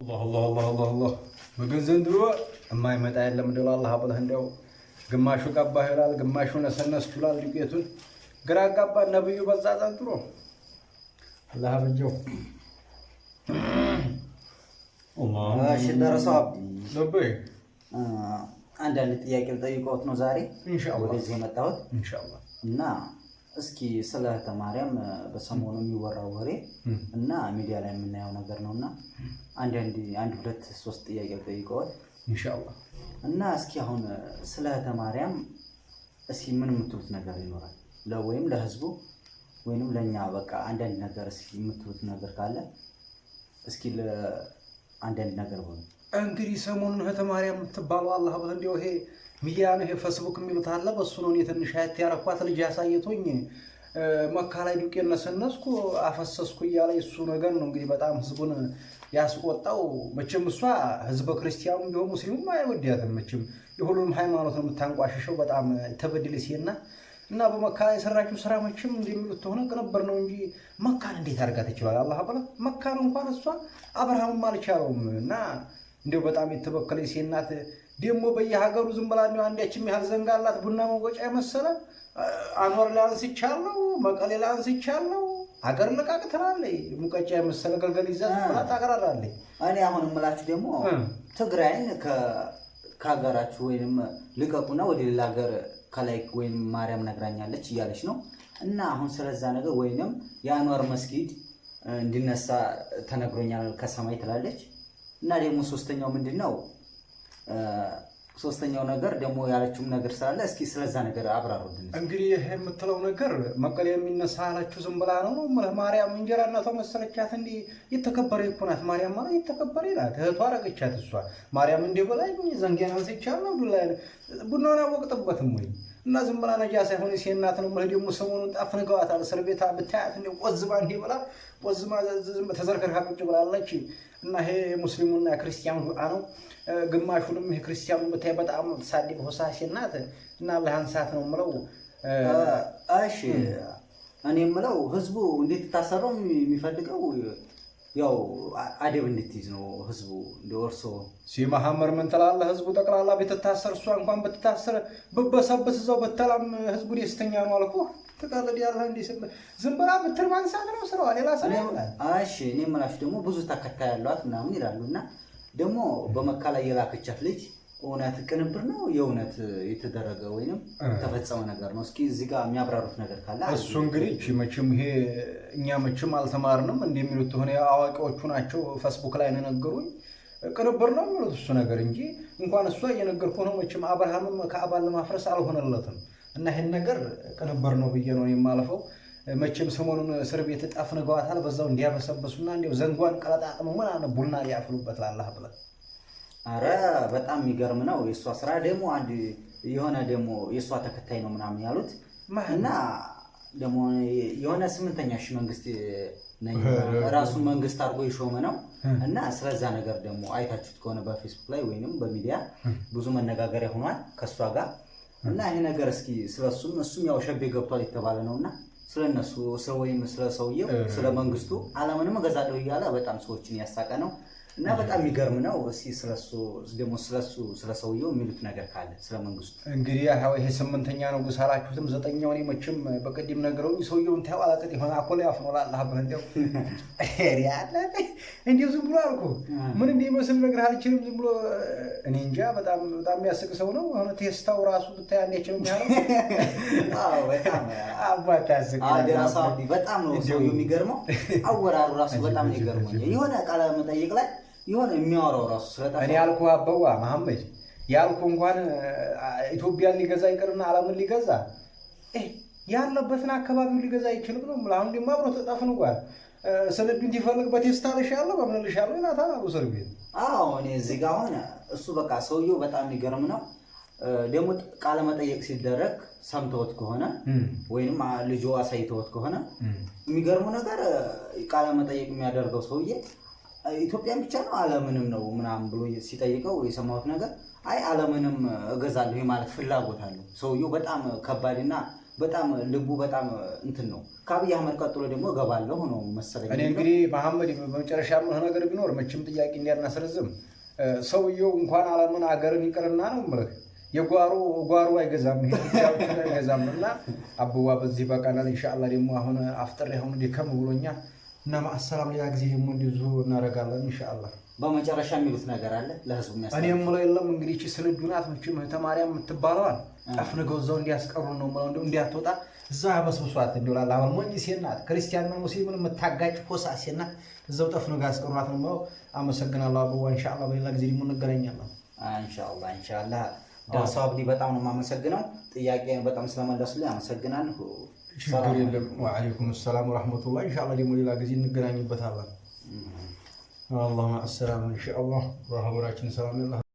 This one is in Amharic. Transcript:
الله الله الله الله الله مجن زندرو ما يمتع إلا من دول الله أبدا هنداو قماشو كابا هلال قماشو نسنس كلال لقيتون قرا كابا النبي بزاد زندرو الله بجو الله شدة رصاب لبي عندنا تياكل طيقات نزاري إن شاء الله ولزي متعود إن شاء الله نعم እስኪ ስለ ተማሪያም በሰሞኑ የሚወራው ወሬ እና ሚዲያ ላይ የምናየው ነገር ነውና አንድ ሁለት ሶስት ጥያቄ ጠይቀዋል ኢንሻአላህ እና እስኪ አሁን ስለ ተማሪያም እስኪ ምን የምትሉት ነገር ይኖራል ለወይም ለህዝቡ ወይንም ለኛ በቃ አንዳንድ ነገር እስኪ የምትሉት ነገር ካለ እስኪ አንዳንድ ነገር ሆነ እንግዲህ ሰሞኑን ተማሪያም ተባለው አላህ በል እንደው ይሄ ሚዲያ ነው ፌስቡክ የሚሉት አለ በሱ ነው የትንሽ አያት ያረኳት ልጅ ያሳየቶኝ መካ ላይ ዱቄት ነሰነስኩ አፈሰስኩ እያለ እሱ ነገር ነው እንግዲህ በጣም ህዝቡን ያስቆጣው መቼም እሷ ህዝበ ክርስቲያኑ ቢሆን ሙስሊሙ አይወዳትም መቼም የሁሉም ሃይማኖት ነው የምታንቋሽሸው በጣም ተበድልሲና እና በመካ ላይ ሰራችሁ ስራ መቼም እንደሚሉት ሆነ ቅንብር ነው እንጂ መካን እንዴት አድርጋት ይችላል አላህ በላ መካን እንኳን እሷ አብርሃም አልቻለውም እና እንደው በጣም የተበከለ ሲናት ደሞ በየሀገሩ ዝም ብላ ነው አንዴችም ያህል ዘንጋላት ቡና መቆጫ የመሰለ አንወር ላንስ ይቻለው መቀሌ ላንስ ይቻለው ሀገር ለቃቅ ትላለይ ሙቀጫ የመሰለ ገልገል ይዛት ብላ ታቀራራለይ እኔ አሁን እምላችሁ ደግሞ ትግራይን ከሀገራችሁ ወይንም ልቀቁና ወደ ሌላ ሀገር ከላይ ወይንም ማርያም ነግራኛለች እያለች ነው እና አሁን ስለዛ ነገር ወይንም የአንዋር መስጊድ እንዲነሳ ተነግሮኛል ከሰማይ ትላለች እና ደግሞ ሶስተኛው ምንድነው ሶስተኛው ነገር ደግሞ ያለችው ነገር ስላለ እስኪ ስለዛ ነገር አብራሩልን እንግዲህ ይሄ የምትለው ነገር መቀሌ የሚነሳ አላችሁ ዝም ብላ ነው ማርያም እንጀራና ተመሰለቻት እንዴ የተከበረ ይኮናት ማርያም ማለት የተከበረ ይላል እህቷ አረገቻት እሷ ማርያም እንዴ በላይ ዘንጌን አንስቻለሁ ቡናና ወቅጥበትም ወይ እና ዝም ብላ ነጃ ሳይሆን ሲናት ነው ማለት ደግሞ ሰሞኑን ጣፍንገዋታል እስር ቤት ብታያት እንዴ ቆዝባ እንዴ ብላ ቆዝማ ዝም ተዘርከርካ ቁጭ ብላለች እና ይሄ ሙስሊሙና ክርስቲያኑ ነው ግማሹንም ይሄ ክርስቲያኑ በታይ በጣም ተሳደብ ሆሳሲናት እና ለሃንሳት ነው ምለው እሺ እኔ ምለው ህዝቡ እንዴት ታሰረው የሚፈልገው ያው አደብ እንድትይዝ ነው ህዝቡ እንደወርሶ ሲማሐመር ምን ተላለ ህዝቡ ተቀላላ በተታሰር እሷ እንኳን በተታሰረ በበሰበት ዘው በተላም ህዝቡ ደስተኛ ነው አልኩ ተቀለድ ያለው እንዴ ዝም ብላ በትር ማንሳት ነው ስራው ሌላ ሰው እሺ እኔ ምናሽ ደግሞ ብዙ ተከታይ ያሏት ምናምን ይላሉና ደግሞ በመካ ላይ የላከቻት ልጅ እውነት ቅንብር ነው የእውነት የተደረገ ወይንም ተፈጸመ ነገር ነው እስኪ እዚህ ጋር የሚያብራሩት ነገር ካለ እሱ እንግዲህ መቼም ይሄ እኛ መቼም አልተማርንም እንደሚሉት ሆነ አዋቂዎቹ ናቸው ፌስቡክ ላይ ነው ነገሩኝ ቅንብር ነው የሚሉት እሱ ነገር እንጂ እንኳን እሷ እየነገርኩ ነው መቼም አብርሃምም ከአባል ለማፍረስ አልሆነለትም እና ይሄን ነገር ቅንብር ነው ብዬ ነው የማልፈው መቼም ሰሞኑን እስር ቤት ጣፍንገዋታል በዛው እንዲያበሰበሱና እንደው ዘንጓን ቀለጣጥሙ ምናምን ቡና ሊያፍሉበት ላላህ ብለ አረ በጣም የሚገርም ነው የሷ ስራ ደግሞ አንድ የሆነ ደግሞ የሷ ተከታይ ነው ምናምን ያሉት እና ደግሞ የሆነ 8ኛ ሺህ መንግስት ነኝ ራሱ መንግስት አርጎ ይሾመ ነው እና ስለዛ ነገር ደግሞ አይታችሁት ከሆነ በፌስቡክ ላይ ወይንም በሚዲያ ብዙ መነጋገሪያ ሆኗል ከሷ ጋር እና ይሄ ነገር እስኪ ስለሱም እሱም ያው ሸቤ ገብቷል የተባለ ነውና ስለነሱ ወይም ስለሰውየው ስለመንግስቱ ዓለምንም ገዛለው ይያላ በጣም ሰዎችን ያሳቀ ነው እና በጣም የሚገርም ነው እስኪ ስለሱ ደግሞ ስለሰውየው የሚሉት ነገር ካለ ስለመንግስቱ እንግዲህ ያው ይሄ 8ኛ ነው ጉሳላችሁትም 9ኛው ነው መቼም በቀዲም ነገረው ሰውየውን ታዋላቀት ይሆን አኮላ ያፍኖላ አላህ በእንደው ያለ እንዴው ዝም ብሎ አልኩ ምን እንደሚመስል ነገር አልችልም ዝም ብሎ እኔ እንጃ በጣም የሚያስቅ ሰው ነው አሁን ቴስታው ራሱ ብታይ አንዴች ነው የሚያለው አዎ በጣም አባታስቅ አደራሳው በጣም ነው ሰውየው የሚገርመው አወራሩ ራሱ በጣም ይገርመኝ የሆነ ቃለ መጠይቅ ላይ የሆነ የሚያወራው ራሱ ስለታፈ እኔ ያልኩ አበዋ መሐመድ ያልኩ እንኳን ኢትዮጵያን ሊገዛ ይቀርና ዓለምን ሊገዛ ያለበትን አካባቢው ሊገዛ ይችላል ነው ማለት አሁን ደግሞ አብሮ ተጣፍንጓል ሰለብ እንዲፈልግ በቴስታለሽ ያለው በመነልሽ ያለው እናታና ሰርቤት አዎ እኔ እዚህ ጋር ሆነ እሱ በቃ ሰውየው በጣም የሚገርም ነው ደግሞ ቃለ መጠይቅ ሲደረግ ሰምተውት ከሆነ ወይንም ልጆ አሳይተውት ከሆነ የሚገርመው ነገር ቃለ መጠይቅ የሚያደርገው ሰውዬ ኢትዮጵያን ብቻ ነው ዓለምንም ነው ምናምን ብሎ ሲጠይቀው የሰማሁት ነገር አይ ዓለምንም እገዛለሁ ማለት ፍላጎት አለው ሰውየው በጣም ከባድና በጣም ልቡ በጣም እንትን ነው። ከአብይ አህመድ ቀጥሎ ደግሞ እገባለሁ ነው መሰለኝ። እኔ እንግዲህ መሐመድ በመጨረሻ የምልህ ነገር ቢኖር መቼም ጥያቄ እንዲያናስረዝም ሰውየው እንኳን ዓለምን አገርን ይቅርና ነው የምልህ የጓሮ አይገዛም ይሄን አይገዛም። እና አብዋ በዚህ በቃናል ኢንሻአላህ። ደግሞ አሁን አፍጥሬ አሁን ደከም ብሎኛል እና ማሰላም ሌላ ጊዜ ደግሞ እንደዚሁ እናደርጋለን ኢንሻአላህ። በመጨረሻ የሚሉት ነገር አለ ለህዝቡ የሚያስተላልፉት? እኔ የምለው የለም እንግዲህ እቺ ስንዱ ናት መቼም እህተ ማርያም የምትባለዋል ጠፍንገው እዛው እንዲያስቀሩ ነው የምለው። እንደው እንዲያትወጣ እዛው ያበስብሷት እንደውላል። አሁን ሞኝ ሴት ናት፣ ክርስቲያንና ሙስሊምን የምታጋጭ ሆሳ ሴት ናት። እዛው ጠፍንገው ያስቀሯት ነው የምለው። አመሰግናለሁ አብዋ። ኢንሻአላህ በሌላ ጊዜ ደግሞ እንገናኛለን ኢንሻአላህ። ዳሳው አብዲ በጣም ነው የማመሰግነው። ጥያቄን በጣም ስለመለሱልኝ አመሰግናለሁ። ችግር የለም። ወአለይኩም ሰላም ወራህመቱላህ። ኢንሻአላህ ደግሞ ሌላ ጊዜ እንገናኝበታለን። اللهم السلام ان شاء الله وحضراتكم سلام الله.